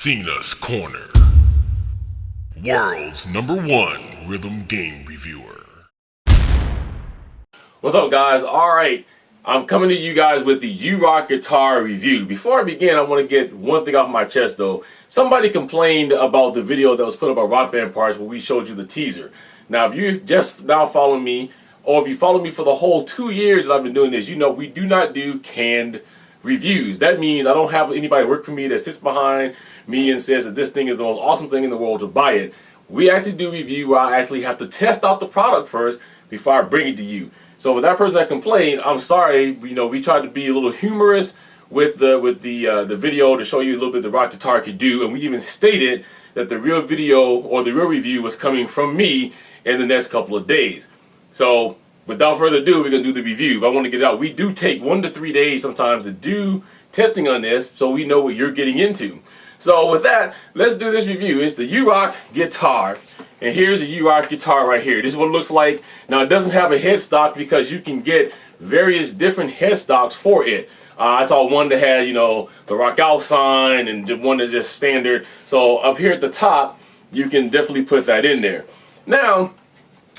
Cena's Corner, world's #1 rhythm game reviewer. What's up, guys? Alright, I'm coming to you guys with the U-Rock guitar review. Before I begin, I want to get one thing off my chest though. Somebody complained about the video that was put up on Rock Band Parts where we showed you the teaser. Now, if you just now follow me, or if you follow me for the whole 2 years that I've been doing this, you know we do not do canned reviews. That means I don't have anybody work for me that sits behind me and says that this thing is the most awesome thing in the world to buy it. We actually do review where I actually have to test out the product first before I bring it to you. So with that person that complained, I'm sorry. You know, we tried to be a little humorous with the video to show you a little bit the rock guitar could do, and we even stated that the real video or the real review was coming from me in the next couple of days. So without further ado, we're gonna do the review. But I want to get it out. We do take 1 to 3 days sometimes to do testing on this, so we know what you're getting into. So with that, let's do this review. It's the U-Rock guitar. And here's the U-Rock guitar right here. This is what it looks like. Now, it doesn't have a headstock because you can get various different headstocks for it. I saw one that had, you know, the Rock Out sign, and one that's just standard. So up here at the top, you can definitely put that in there. Now,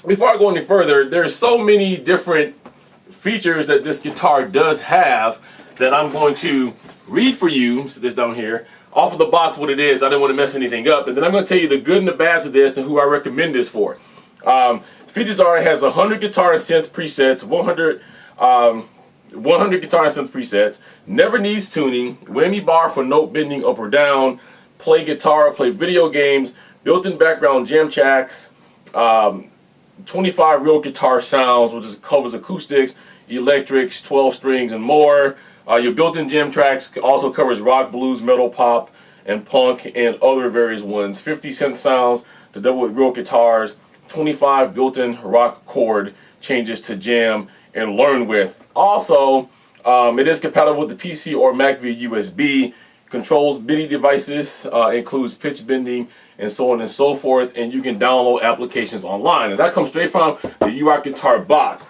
before I go any further, there's so many different features that this guitar does have that I'm going to read for you. So this down here. Off of the box what it is. I didn't want to mess anything up. And then I'm going to tell you the good and the bad of this and who I recommend this for. Features are, it has 100 guitar and synth presets, 100 guitar and synth presets, never needs tuning, whammy bar for note bending up or down, play guitar, play video games, built-in background jam tracks, 25 real guitar sounds, which covers acoustics, electrics, 12 strings, and more. Your built-in jam tracks also covers rock, blues, metal, pop, and punk, and other various ones. 50 synth sounds to double with real guitars. 25 built-in rock chord changes to jam and learn with. Also, it is compatible with the PC or Mac via USB. Controls MIDI devices, includes pitch bending, and so on and so forth. And you can download applications online. And that comes straight from the U-Rock guitar box.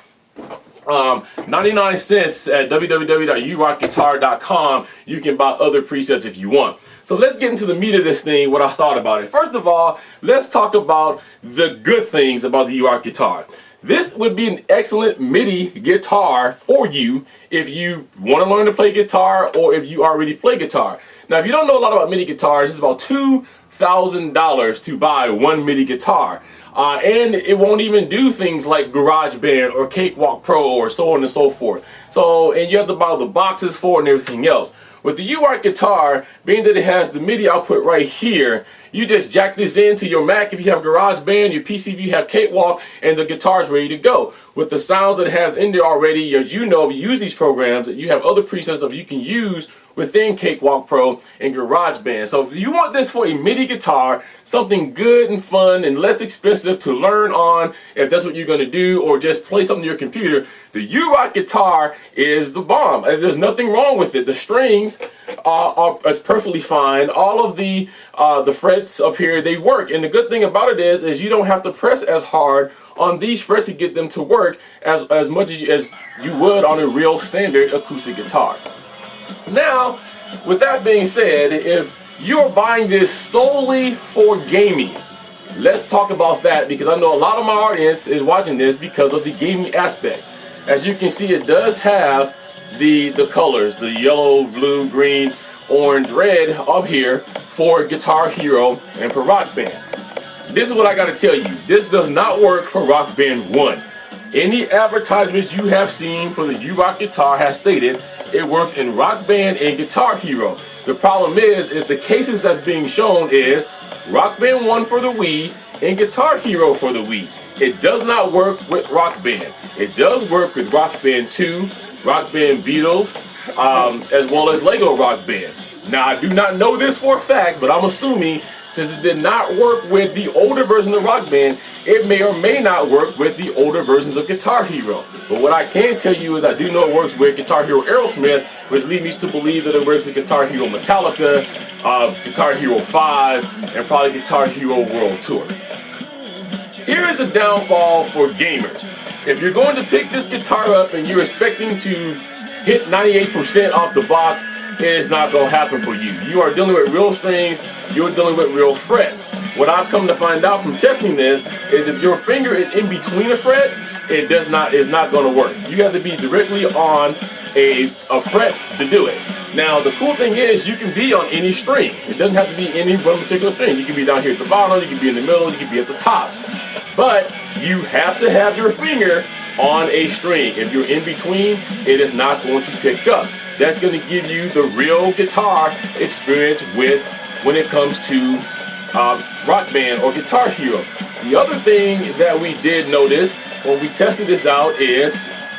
99 cents at www.urockguitar.com. You can buy other presets if you want. So let's get into the meat of this thing, what I thought about it. First of all, let's talk about the good things about the U-Rock guitar. This would be an excellent MIDI guitar for you if you want to learn to play guitar or if you already play guitar. Now, if you don't know a lot about MIDI guitars, it's about $2,000 to buy one MIDI guitar. And it won't even do things like GarageBand or Cakewalk Pro or so on and so forth. So, and you have to buy the boxes for it and everything else. With the U-Rock guitar, being that it has the MIDI output right here, you just jack this into your Mac if you have GarageBand, your PC if you have Cakewalk, and the guitar's ready to go. With the sounds that it has in there already, as you know, if you use these programs, that you have other presets that you can use within Cakewalk Pro and GarageBand. So if you want this for a MIDI guitar, something good and fun and less expensive to learn on, if that's what you're going to do, or just play something on your computer, the U-Rock guitar is the bomb. There's nothing wrong with it. The strings are perfectly fine. All of the frets up here, they work. And the good thing about it is you don't have to press as hard on these frets to get them to work as much as you would on a real standard acoustic guitar. Now, with that being said, if you're buying this solely for gaming, let's talk about that, because I know a lot of my audience is watching this because of the gaming aspect. As you can see, it does have the colors, the yellow, blue, green, orange, red up here for Guitar Hero and for Rock Band. This is what I got to tell you. This does not work for Rock Band 1. Any advertisements you have seen for the U-Rock guitar has stated it works in Rock Band and Guitar Hero. The problem is the cases that's being shown is Rock Band 1 for the Wii and Guitar Hero for the Wii. It does not work with Rock Band. It does work with Rock Band 2, Rock Band Beatles, as well as Lego Rock Band. Now, I do not know this for a fact, but I'm assuming since it did not work with the older version of Rock Band, it may or may not work with the older versions of Guitar Hero. But what I can tell you is I do know it works with Guitar Hero Aerosmith, which leads me to believe that it works with Guitar Hero Metallica, Guitar Hero 5, and probably Guitar Hero World Tour. Here is the downfall for gamers. If you're going to pick this guitar up and you're expecting to hit 98% off the box, it is not going to happen for you. You are dealing with real strings, you're dealing with real frets. What I've come to find out from testing this is if your finger is in between a fret, it's not going to work. You have to be directly on a fret to do it. Now the cool thing is you can be on any string. It doesn't have to be any one particular string. You can be down here at the bottom, you can be in the middle, you can be at the top. But you have to have your finger on a string. If you're in between, it is not going to pick up. That's going to give you the real guitar experience when it comes to Rock Band or Guitar Hero. The other thing that we did notice when we tested this out is,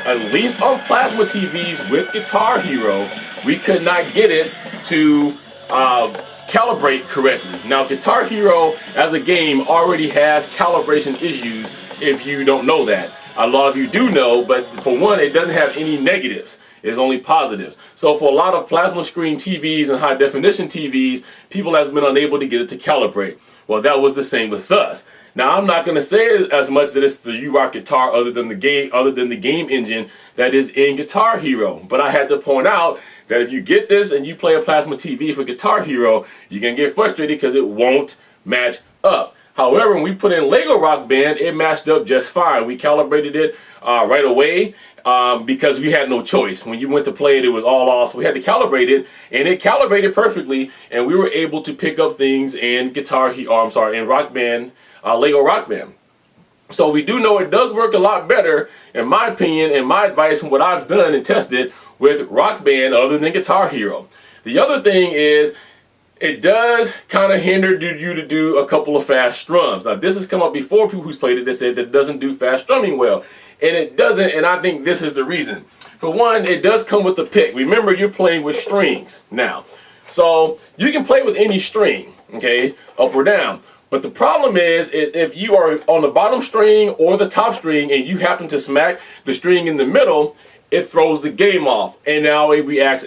at least on plasma TVs with Guitar Hero, we could not get it to calibrate correctly. Now Guitar Hero as a game already has calibration issues if you don't know that. A lot of you do know, but for one, it doesn't have any negatives. It's only positives. So for a lot of plasma screen TVs and high definition TVs, people have been unable to get it to calibrate. Well, that was the same with us. Now I'm not going to say as much that it's the URock guitar other than the game engine that is in Guitar Hero, but I had to point out that if you get this and you play a plasma TV for Guitar Hero, you can get frustrated because it won't match up. However, when we put in Lego Rock Band, it matched up just fine. We calibrated it right away because we had no choice. When you went to play it, it was all off, so we had to calibrate it, and it calibrated perfectly, and we were able to pick up things in in Rock Band, Lego Rock Band. So we do know it does work a lot better, in my opinion, and my advice, and what I've done and tested with Rock Band other than Guitar Hero. The other thing is, it does kind of hinder you to do a couple of fast strums. Now this has come up before, people who's played it that said that it doesn't do fast strumming well. And it doesn't, and I think this is the reason. For one, it does come with the pick. Remember, you're playing with strings now. So you can play with any string, okay, up or down. But the problem is if you are on the bottom string or the top string and you happen to smack the string in the middle, it throws the game off. And now it reacts